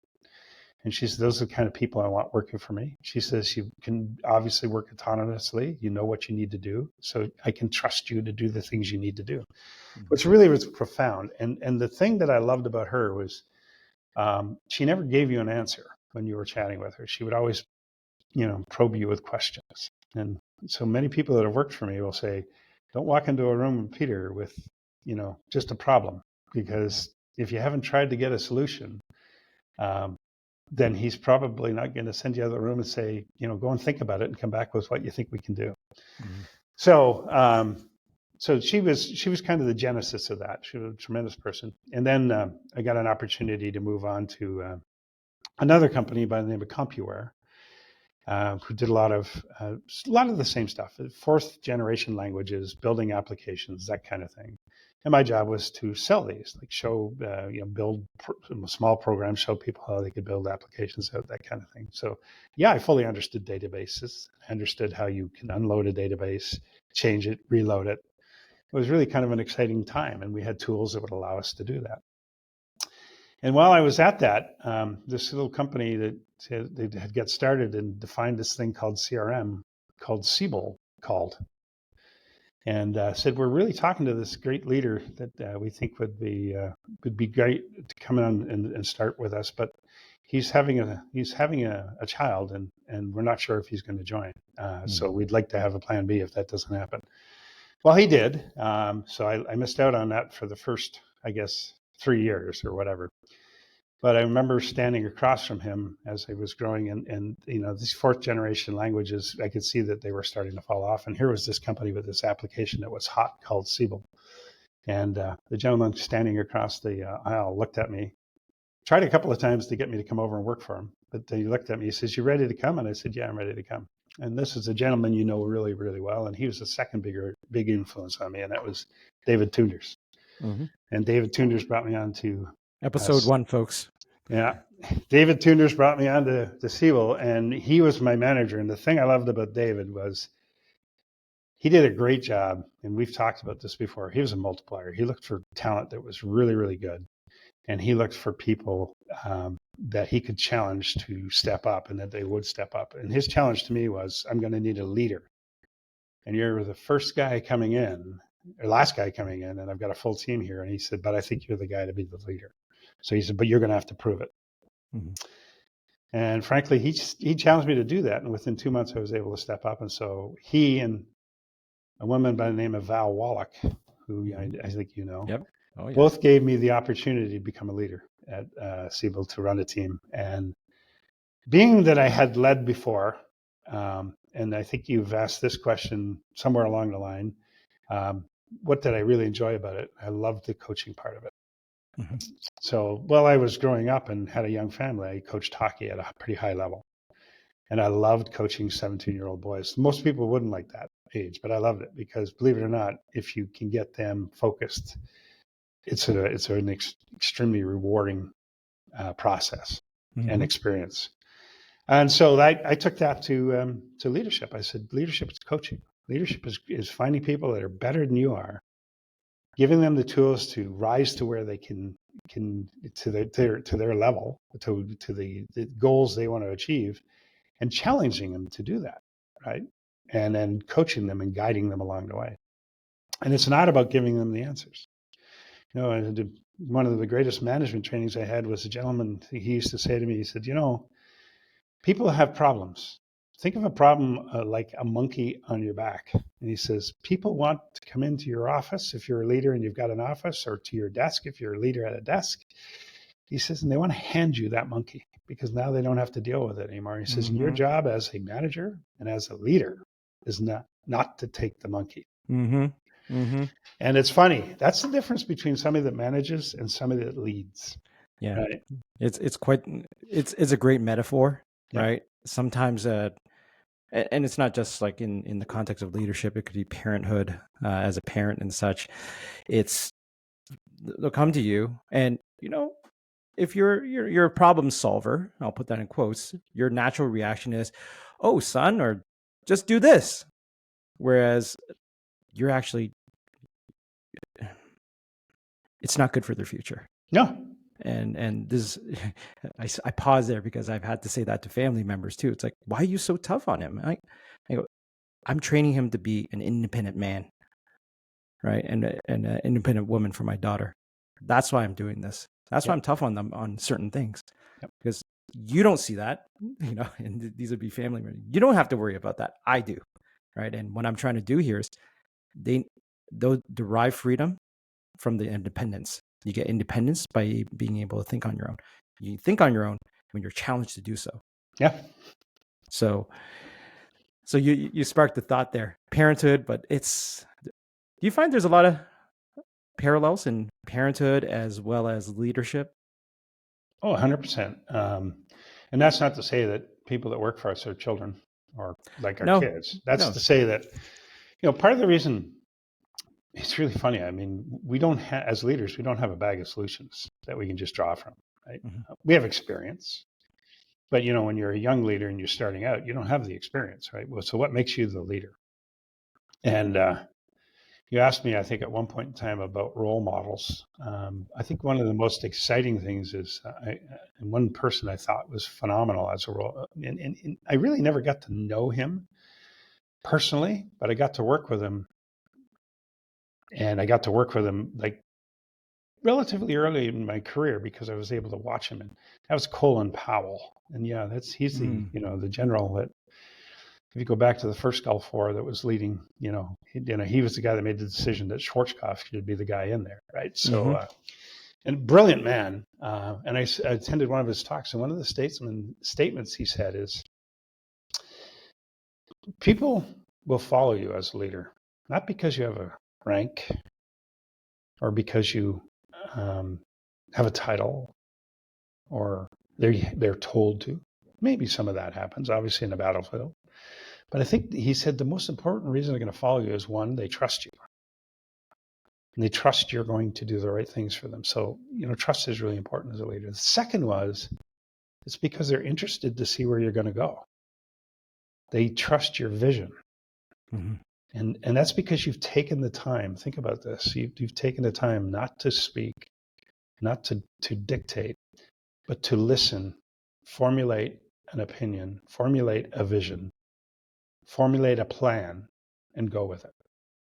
And she said, those are the kind of people I want working for me. She says, you can obviously work autonomously. You know what you need to do. So I can trust you to do the things you need to do, which really was profound. And the thing that I loved about her was she never gave you an answer when you were chatting with her. She would always, probe you with questions. And so many people that have worked for me will say, don't walk into a room with Peter with, just a problem, because if you haven't tried to get a solution, then he's probably not going to send you out of the room and say, go and think about it and come back with what you think we can do. Mm-hmm. So she was kind of the genesis of that. She was a tremendous person. And then I got an opportunity to move on to another company by the name of CompuWare, who did a lot of the same stuff, fourth generation languages, building applications, that kind of thing. And my job was to sell these, build small programs, show people how they could build applications out, that kind of thing. So yeah, I fully understood databases. I understood how you can unload a database, change it, reload it. It was really kind of an exciting time, and we had tools that would allow us to do that. And while I was at that, this little company that they had got started and defined this thing called CRM, called Siebel, called. And said, we're really talking to this great leader that we think would be great to come in and start with us, but he's having a child, and we're not sure if he's going to join. So we'd like to have a plan B if that doesn't happen. Well, he did. So I missed out on that for the first, 3 years or whatever. But I remember standing across from him as he was growing, and these fourth generation languages, I could see that they were starting to fall off. And here was this company with this application that was hot called Siebel. And the gentleman standing across the aisle looked at me, tried a couple of times to get me to come over and work for him. But he looked at me, he says, you ready to come? And I said, yeah, I'm ready to come. And this is a gentleman you know really, really well. And he was the second big influence on me, and that was David Toonders. Mm-hmm. And David Toonders brought me on to episode 1, folks. Yeah. David Toonders brought me on to Siebel, and he was my manager. And the thing I loved about David was he did a great job. And we've talked about this before. He was a multiplier. He looked for talent that was really, really good. And he looked for people that he could challenge to step up, and that they would step up. And his challenge to me was, I'm going to need a leader. And you're the first guy coming in, or last guy coming in, and I've got a full team here. And he said, but I think you're the guy to be the leader. So he said, but you're going to have to prove it. Mm-hmm. And frankly, he challenged me to do that. And within 2 months, I was able to step up. And so he and a woman by the name of Val Wallach, who I think you know, yep. Oh yeah. Both gave me the opportunity to become a leader at Siebel, to run a team. And being that I had led before, and I think you've asked this question somewhere along the line, what did I really enjoy about it? I loved the coaching part of it. Mhm. So while I was growing up and had a young family, I coached hockey at a pretty high level. And I loved coaching 17-year-old boys. Most people wouldn't like that age, but I loved it because, believe it or not, if you can get them focused, it's an extremely rewarding process and Mhm. experience. And so I took that to leadership. I said, leadership is coaching. Leadership is finding people that are better than you are, giving them the tools to rise to where they can to their level, to the goals they want to achieve, and challenging them to do that, right? And then coaching them and guiding them along the way. And it's not about giving them the answers. You know, one of the greatest management trainings I had was a gentleman. He used to say to me, he said, you know, people have problems. Think of a problem like a monkey on your back. And he says, people want to come into your office if you're a leader and you've got an office, or to your desk if you're a leader at a desk. He says, and they want to hand you that monkey because now they don't have to deal with it anymore. He says, and your Mhm. job as a manager and as a leader is not to take the monkey. Mhm. Mhm. And it's funny. That's the difference between somebody that manages and somebody that leads, Yeah. right? It's quite it's a great metaphor, Yeah. right? Sometimes and it's not just like in the context of leadership, it could be parenthood, as a parent and such. It's they'll come to you and if you're a problem solver, I'll put that in quotes, your natural reaction is, "Oh, son," or "just do this." Whereas you're actually it's not good for their future. No. And this I pause there because I've had to say that to family members too. It's like, why are you so tough on him? I go, I'm training him to be an independent man, right? And an independent woman for my daughter. That's why I'm doing this. That's why Yep. I'm tough on them on certain things, Yep. because you don't see that, and these would be family members. You don't have to worry about that. I do, right? And what I'm trying to do here is they'll derive freedom from the independence. You get independence by being able to think on your own. You think on your own when you're challenged to do so. Yeah. So you sparked the thought there, parenthood, but do you find there's a lot of parallels in parenthood as well as leadership? Oh, 100%. And that's not to say that people that work for us are children or like our No, kids. That's no. to say that, part of the reason, it's really funny. I mean, we don't have, as leaders, we don't have a bag of solutions that we can just draw from, right? Mhm. We have experience, but when you're a young leader and you're starting out, you don't have the experience, right? Well, so what makes you the leader? And you asked me, I think, at one point in time about role models. I think one of the most exciting things is, and one person I thought was phenomenal as a role, and I really never got to know him personally, but I got to work with him, and I got to work with him like relatively early in my career because I was able to watch him, and that was Colin Powell. And yeah, he's the Mm. the general that, if you go back to the first Gulf War, that was leading, he was the guy that made the decision that Schwarzkopf should be the guy in there, right? So, Hmm. and brilliant man. And I attended one of his talks, and one of the statements he said is, people will follow you as a leader, not because you have a rank or because you have a title or they're told to. Maybe some of that happens, obviously, in the battlefield. But I think he said the most important reason they're going to follow you is, one, they trust you. And they trust you're going to do the right things for them. So, trust is really important as a leader. The second was, it's because they're interested to see where you're going to go. They trust your vision. Hmm. And that's because you've taken the time. Think about this. You've taken the time not to speak, not to dictate, but to listen, formulate an opinion, formulate a vision, formulate a plan, and go with it.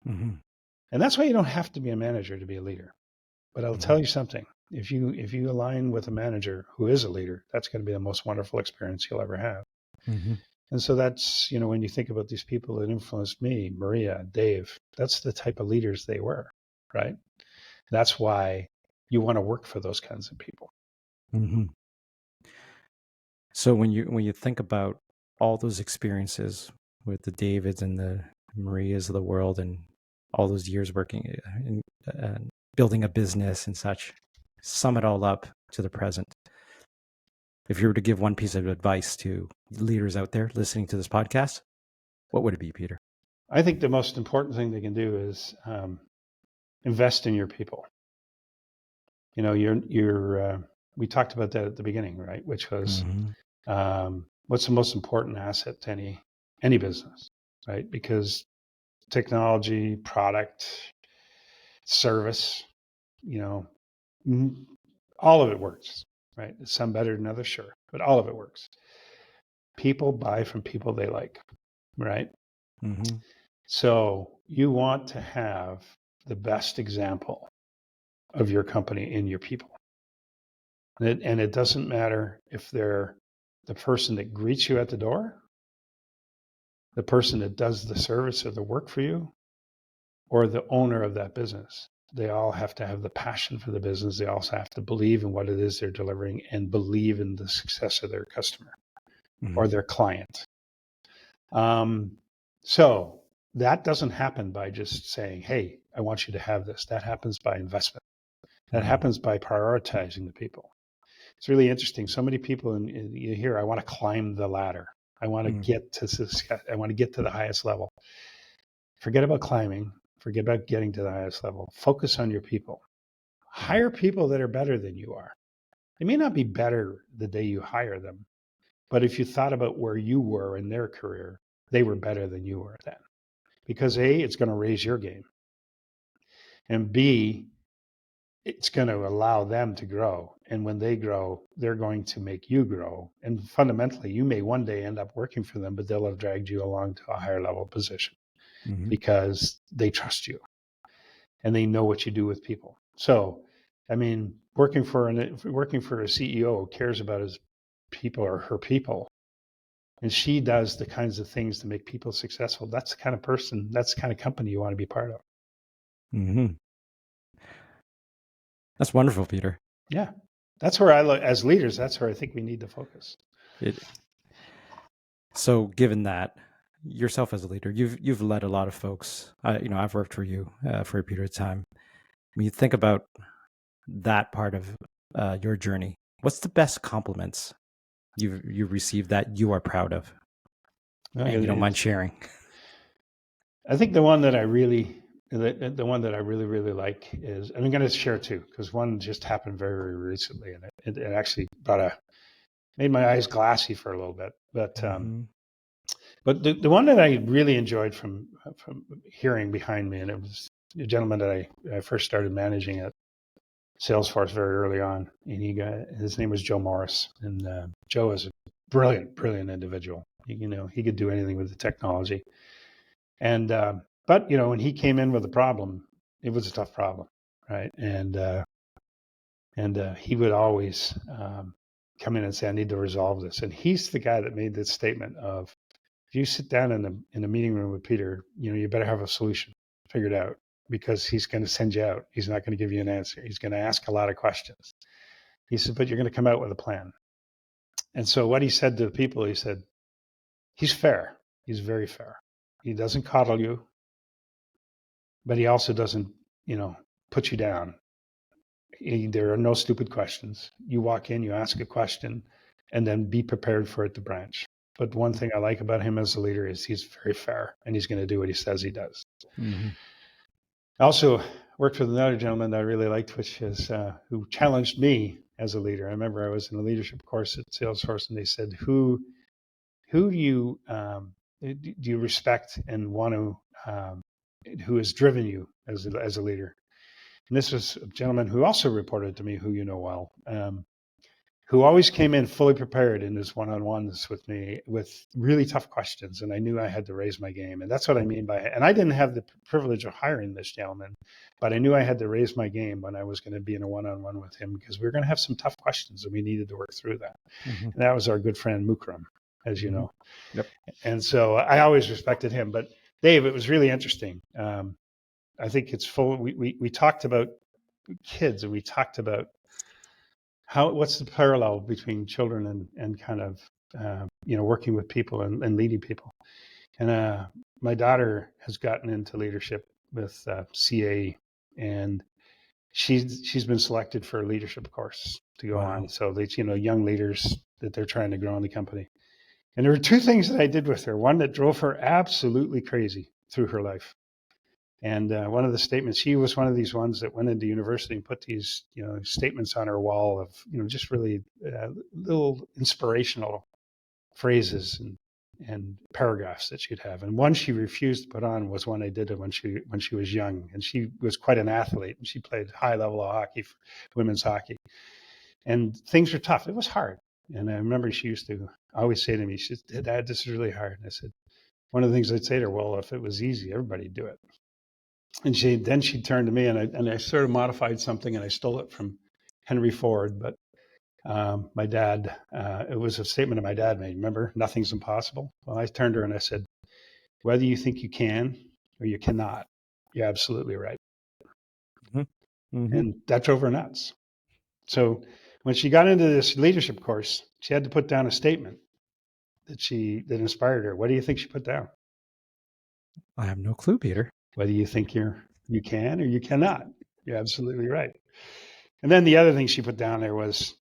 Hmm. And that's why you don't have to be a manager to be a leader. But I'll Hmm. tell you something. If you align with a manager who is a leader, that's going to be the most wonderful experience you'll ever have. Hmm. And so that's, when you think about these people that influenced me, Maria, Dave, that's the type of leaders they were, right? That's why you want to work for those kinds of people. Mm-hmm. So when you think about all those experiences with the Davids and the Marias of the world, and all those years working in building a business and such, sum it all up to the present. If you were to give one piece of advice to leaders out there listening to this podcast, what would it be, Peter? I think the most important thing they can do is invest in your people. You know, we talked about that at the beginning, right? Which was what's the most important asset to any business, right? Because technology, product, service, you know, all of it works, right? Some better than others, sure, but all of it works. People buy from people they like, right? Mm-hmm. So you want to have the best example of your company in your people. And it doesn't matter if they're the person that greets you at the door, the person that does the service or the work for you, or the owner of that business. They all have to have the passion for the business. They also have to believe in what it is they're delivering and believe in the success of their customer or their client. So that doesn't happen by just saying, hey, I want you to have this. That happens by investment. That happens by prioritizing the people. It's really interesting. So many people you hear, I want to climb the ladder. I want to get to success. I want to get to the highest level. Forget about climbing. Forget about getting to the highest level. Focus on your people. Hire people that are better than you are. They may not be better the day you hire them, but if you thought about where you were in their career, they were better than you were then. Because A, it's going to raise your game. And B, it's going to allow them to grow. And when they grow, they're going to make you grow. And fundamentally, you may one day end up working for them, but they'll have dragged you along to a higher level position because they trust you and they know what you do with people. So, I mean, working for a CEO who cares about his people or her people, and she does the kinds of things to make people successful. That's the kind of person, that's the kind of company you want to be part of. Mm-hmm. That's wonderful, Peter. Yeah. That's where I look as leaders. That's where I think we need to focus. So given that, yourself as a leader, you've led a lot of folks. I've worked for you for a period of time. When you think about that part of your journey, what's the best compliments you've received that you are proud of, and you don't mind sharing? I think the one that I really really like is, I'm going to share two, because one just happened very, very recently, and it actually made my eyes glassy for a little bit. But the one that I really enjoyed from hearing behind me, and it was a gentleman that I first started managing at Salesforce very early on, and his name was Joe Morris, and Joe is a brilliant individual. He could do anything with the technology, and but when he came in with a problem, it was a tough problem, right? And he would always come in and say, I need to resolve this. And he's the guy that made this statement of, if you sit down in a meeting room with Peter, you better have a solution figured out, because he's going to send you out. He's not going to give you an answer. He's going to ask a lot of questions. He said, but you're going to come out with a plan. And so what he said to the people, he said, he's fair. He's very fair. He doesn't coddle you, but he also doesn't, put you down. There are no stupid questions. You walk in, you ask a question, and then be prepared for it to branch. But one thing I like about him as a leader is he's very fair, and he's going to do what he says he does. Mm-hmm. I also worked with another gentleman that I really liked, which is who challenged me as a leader. I remember I was in a leadership course at Salesforce, and they said, "Who do you respect and want to who has driven you as a leader?" And this was a gentleman who also reported to me, who you know well, who always came in fully prepared in his one-on-ones with me with really tough questions. And I knew I had to raise my game. And that's what I mean by it. And I didn't have the privilege of hiring this gentleman, but I knew I had to raise my game when I was going to be in a one-on-one with him, because we were going to have some tough questions and we needed to work through that. Mm-hmm. And that was our good friend Mukram, as you know. Yep. And so I always respected him. But Dave, it was really interesting. I think it's full. We talked about kids, and we talked about what's the parallel between children and kind of working with people and leading people. And my daughter has gotten into leadership with CA, and she's been selected for a leadership course to go Wow. on. So they, young leaders that they're trying to grow in the company. And there were two things that I did with her. One that drove her absolutely crazy through her life. And one of the statements, she was one of these ones that went into university and put these, statements on her wall of, just really little inspirational phrases and paragraphs that she'd have. And one she refused to put on was one I did when she was young, and she was quite an athlete, and she played high level of hockey, women's hockey, and things were tough. It was hard. And I remember she used to always say to me, she said, "Dad, this is really hard." And I said, one of the things I'd say to her, well, if it was easy, everybody'd do it. And she turned to me, and I sort of modified something, and I stole it from Henry Ford, but my dad, it was a statement that my dad made. Remember, nothing's impossible. Well, I turned to her and I said, whether you think you can or you cannot, you're absolutely right. Mm-hmm. And that drove her nuts. So when she got into this leadership course, she had to put down a statement that inspired her. What do you think she put down? I have no clue, Peter. Whether you think you can or you cannot, you're absolutely right. And then the other thing she put down there was,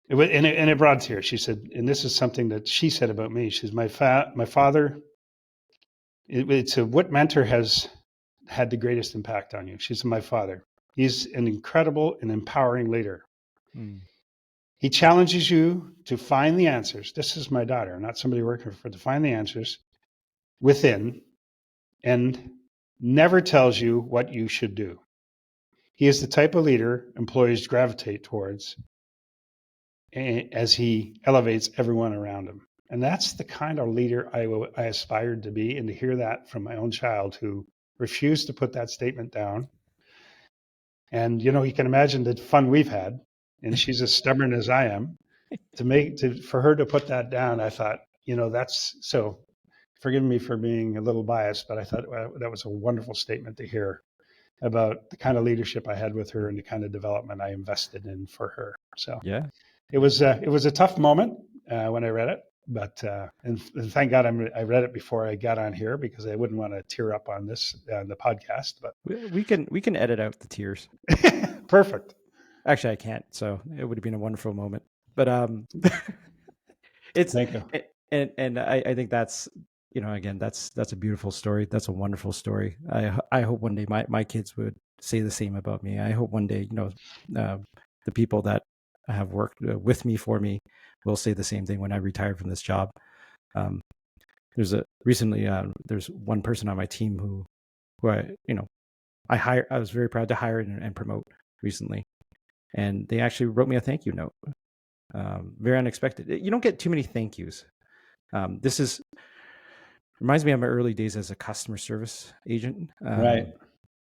it brought tears. She said, and this is something that she said about me. She says, my father, it's what mentor has had the greatest impact on you? She said, my father. He's an incredible and empowering leader. Mm. He challenges you to find the answers. This is my daughter, not somebody working for, to find the answers within, and never tells you what you should do. He is the type of leader employees gravitate towards as he elevates everyone around him. And that's the kind of leader I aspired to be. And to hear that from my own child who refused to put that statement down. And, you can imagine the fun we've had. And she's as stubborn as I am. For her to put that down, I thought, that's so. Forgive me for being a little biased, but I thought that was a wonderful statement to hear about the kind of leadership I had with her and the kind of development I invested in for her. So Yeah. it was a tough moment when I read it, but and thank God I read it before I got on here, because I wouldn't want to tear up on this the podcast. But We can edit out the tears. Perfect. Actually, I can't. So it would have been a wonderful moment. But it's Thank you. and I think that's, again, that's a beautiful story. That's a wonderful story. I hope one day my kids would say the same about me. I hope one day, the people that have worked with me for me will say the same thing when I retire from this job. There's one person on my team who I was very proud to hire and promote recently, and they actually wrote me a thank you note. Very unexpected. You don't get too many thank yous. This reminds me of my early days as a customer service agent. Right.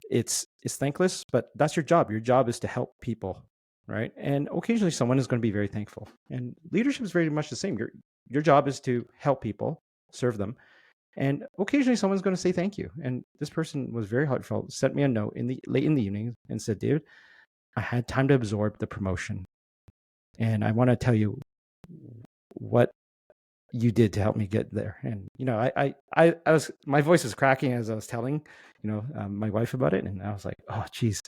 It's thankless, but that's your job. Your job is to help people, right? And occasionally someone is going to be very thankful. And leadership is very much the same. Your job is to help people, serve them, and occasionally someone's going to say thank you. And this person was very heartfelt, sent me a note late in the evening and said, "David, I had time to absorb the promotion, and I want to tell you what you did to help me get there." And I was, my voice was cracking as I was telling my wife about it, and I was like, "Oh, geez."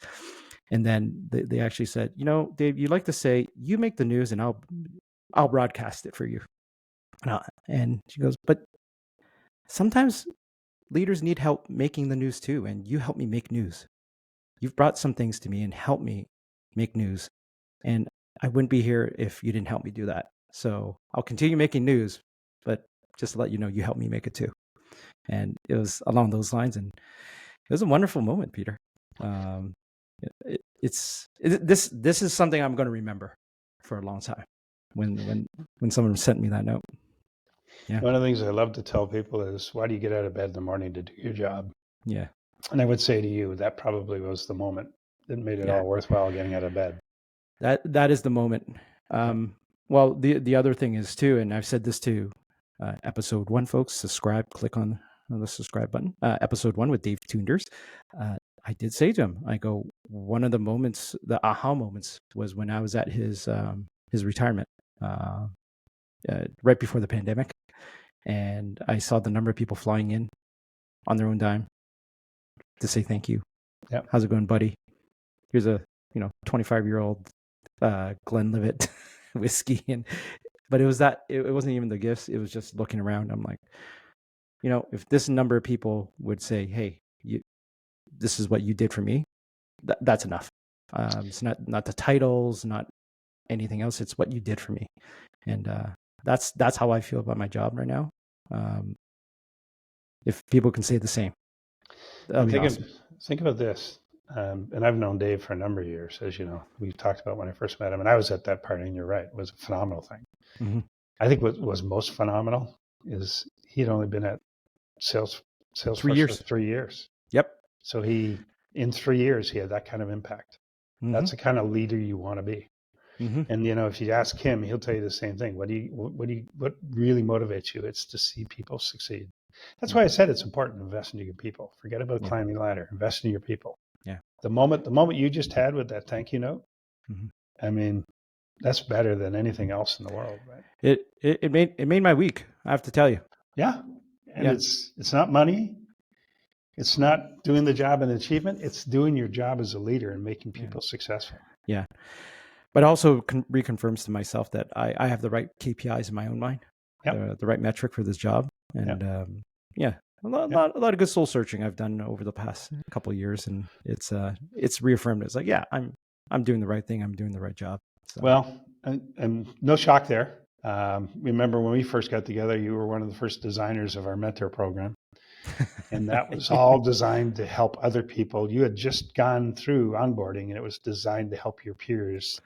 And then they actually said, "Dave, you like to say you make the news, and I'll broadcast it for you." And she goes, "But sometimes leaders need help making the news too, and you help me make news. You've brought some things to me and helped me make news, and I wouldn't be here if you didn't help me do that. So I'll continue making news, but just to let you know, you helped me make it too." And it was along those lines, and it was a wonderful moment, Peter. This is something I'm going to remember for a long time. When someone sent me that note. Yeah. One of the things I love to tell people is, why do you get out of bed in the morning to do your job? Yeah. And I would say to you, that probably was the moment that made it all worthwhile getting out of bed. That is the moment. Well, the other thing is too, and I've said this to episode 1, folks, subscribe, click on the subscribe button. Episode 1 with Dave Toonders. I did say to him, I go, one of the moments, the aha moments was when I was at his retirement, right before the pandemic. And I saw the number of people flying in on their own dime to say thank you. Yep. How's it going, buddy? Here's a 25-year-old Glenlivet whiskey, but it was that it wasn't even the gifts. It was just looking around. I'm like, if this number of people would say, "Hey, this is what you did for me," that's enough. It's not the titles, not anything else. It's what you did for me, and that's how I feel about my job right now. If people can say the same, that'd be awesome. Think about this. And I've known Dave for a number of years, as you know. We've talked about when I first met him, and I was at that party, and you're right, it was a phenomenal thing. Mm-hmm. I think what was most phenomenal is he'd only been at Salesforce 3 years. for 3 years. Yep. So in 3 years, he had that kind of impact. Mm-hmm. That's the kind of leader you want to be. Mm-hmm. And if you ask him, he'll tell you the same thing. What really motivates you? It's to see people succeed. That's why I said it's important to invest in your people. Forget about climbing the ladder. Invest in your people. Yeah. The moment you just had with that thank you note, mm-hmm. I mean, that's better than anything else in the world, right? It made my week, I have to tell you. Yeah. And it's not money. It's not doing the job and achievement. It's doing your job as a leader and making people successful. Yeah. But also reconfirms to myself that I have the right KPIs in my own mind, the right metric for this job. And a lot of good soul searching I've done over the past couple of years. And it's reaffirmed. It's like, I'm doing the right thing. I'm doing the right job. So. Well, and no shock there. Remember when we first got together, you were one of the first designers of our mentor program. And that was all designed to help other people. You had just gone through onboarding, and it was designed to help your peers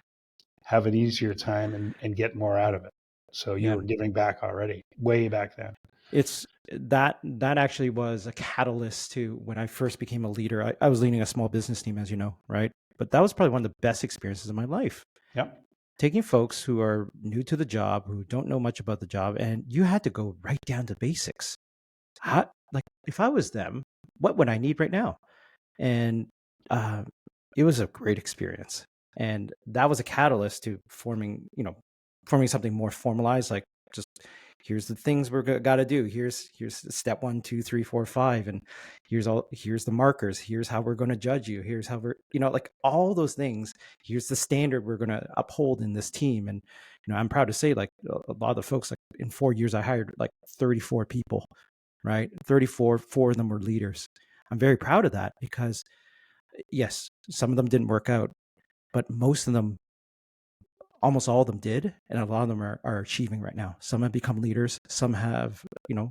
have an easier time and get more out of it. So you were giving back already, way back then. It's that actually was a catalyst to when I first became a leader. I was leading a small business team, as you know, right? But that was probably one of the best experiences of my life. Yep. Taking folks who are new to the job, who don't know much about the job, and you had to go right down to basics. Like if I was them, what would I need right now? And it was a great experience. And that was a catalyst to forming something more formalized, like just here's the things we're got to do. Here's step 1, 2, 3, 4, 5. And here's the markers. Here's how we're going to judge you. Here's how we're, like all those things. Here's the standard we're going to uphold in this team. And, I'm proud to say, like a lot of the folks, like in 4 years, I hired like 34 people, right? 34, 4 of them were leaders. I'm very proud of that because yes, some of them didn't work out, but most of them, almost all of them did. And a lot of them are achieving right now. Some have become leaders. Some have,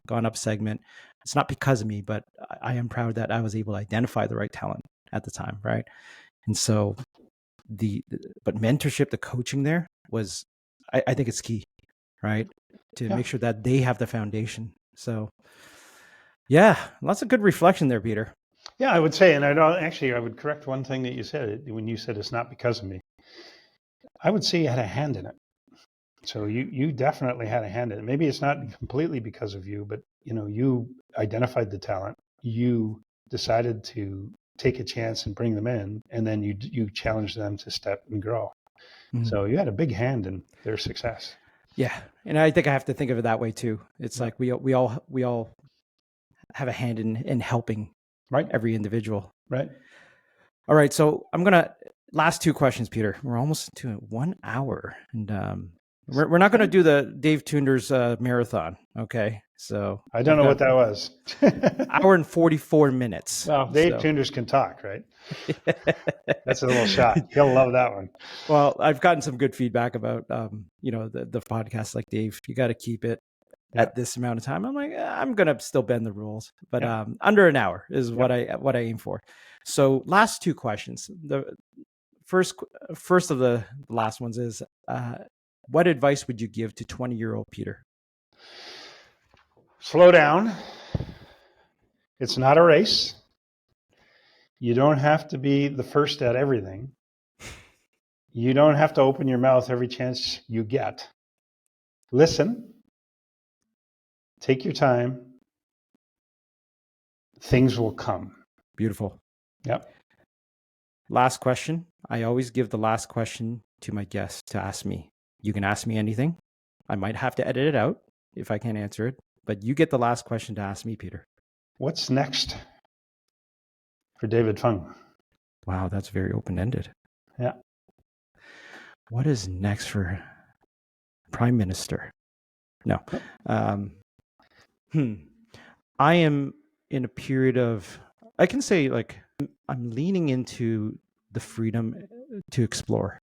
gone up segment. It's not because of me, but I am proud that I was able to identify the right talent at the time. Right. And so but mentorship, the coaching there was, I think it's key, right? To make sure that they have the foundation. So yeah, lots of good reflection there, Peter. Yeah, I would say, and I would correct one thing that you said when you said it's not because of me. I would say you had a hand in it. So you definitely had a hand in it. Maybe it's not completely because of you, but you identified the talent. You decided to take a chance and bring them in, and then you challenged them to step and grow. Mm-hmm. So you had a big hand in their success. Yeah, and I think I have to think of it that way too. It's like we all have a hand in helping every individual. Right. All right, so I'm gonna last 2 questions, Peter. We're almost to 1 hour, and we're not gonna do the Dave Tunder's marathon. Okay, so I don't know what that was. Hour and 44 minutes. Well, Dave Tunders can talk, right? That's a little shot. He'll love that one. Well, I've gotten some good feedback about the podcast. Like, Dave, you got to keep it at this amount of time. I'm like, I'm gonna still bend the rules, but under an hour is what I aim for. So, last 2 questions. The first of the last ones is, what advice would you give to 20-year-old Peter? Slow down. It's not a race. You don't have to be the first at everything. You don't have to open your mouth every chance you get. Listen. Take your time. Things will come. Beautiful. Yep. Last question. I always give the last question to my guests to ask me. You can ask me anything. I might have to edit it out if I can't answer it, but you get the last question to ask me, Peter. What's next for David Fung? Wow, that's very open-ended. Yeah. What is next for Prime Minister? No. I am in a period of, I can say, like, I'm leaning into the freedom to explore,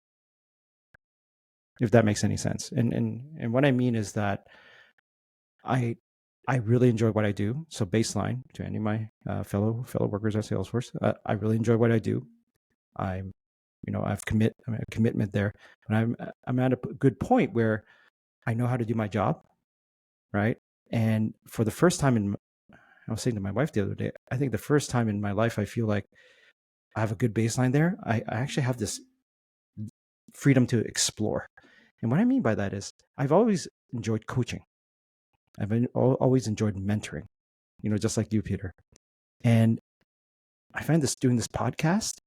if that makes any sense. And what I mean is that I really enjoy what I do. So baseline to any of my fellow workers at Salesforce, I really enjoy what I do. I'm a commitment there, and I'm at a good point where I know how to do my job, right? And for the first time I was saying to my wife the other day, I think the first time in my life I feel like I have a good baseline there. I actually have this freedom to explore. And what I mean by that is I've always enjoyed coaching. I've always enjoyed mentoring, just like you, Peter. And I find doing this podcast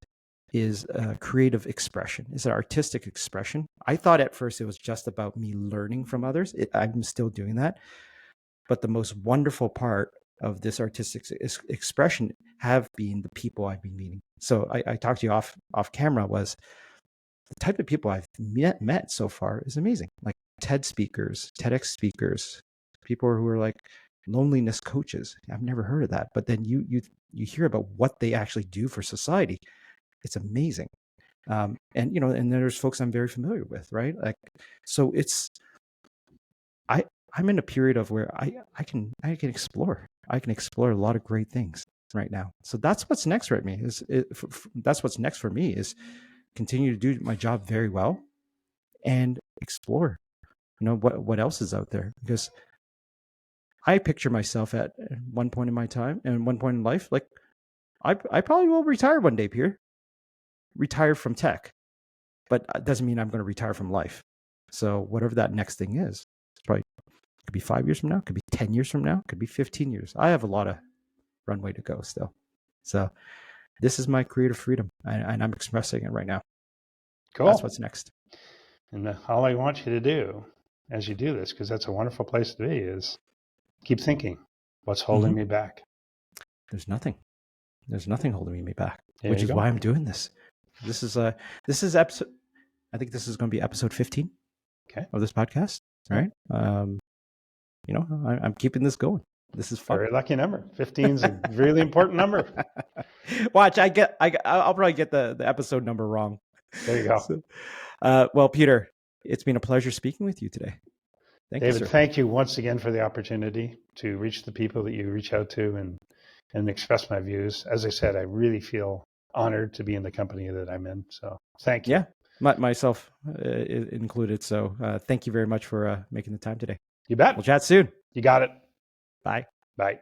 is a creative expression. It's an artistic expression. I thought at first it was just about me learning from others. I'm still doing that. But the most wonderful part of this artistic expression have been the people I've been meeting. So I talked to you off camera, was the type of people I've met so far is amazing. Like TED speakers, TEDx speakers, people who are like loneliness coaches. I've never heard of that. But then you hear about what they actually do for society. It's amazing. And there's folks I'm very familiar with, right? Like, so I'm in a period of where I can explore. I can explore a lot of great things right now. So that's what's next for me. That's what's next for me is continue to do my job very well and explore. What else is out there, because I picture myself at one point in my time and one point in life, like I probably will retire one day, Peter. Retire from tech, but it doesn't mean I'm going to retire from life. So whatever that next thing is, it's probably could be 5 years from now, could be 10 years from now, could be 15 years. I have a lot of runway to go still. So this is my creative freedom, and I'm expressing it right now. Cool. That's what's next. And all I want you to do as you do this, because that's a wonderful place to be, is keep thinking, what's holding me back? There's nothing holding me back, There which you is go. why I'm doing this. This is episode, I think this is going to be episode 15 of this podcast, right? I'm keeping this going. This is fun. Very lucky number. 15 is a really important number. Watch, I'll probably get the episode number wrong. There you go. So, well, Peter, it's been a pleasure speaking with you today. Thank you, David, sir. thank you once again for the opportunity to reach the people that you reach out to and express my views. As I said, I really feel honored to be in the company that I'm in. So thank you. Yeah, myself included. So thank you very much for making the time today. You bet. We'll chat soon. You got it. Bye. Bye.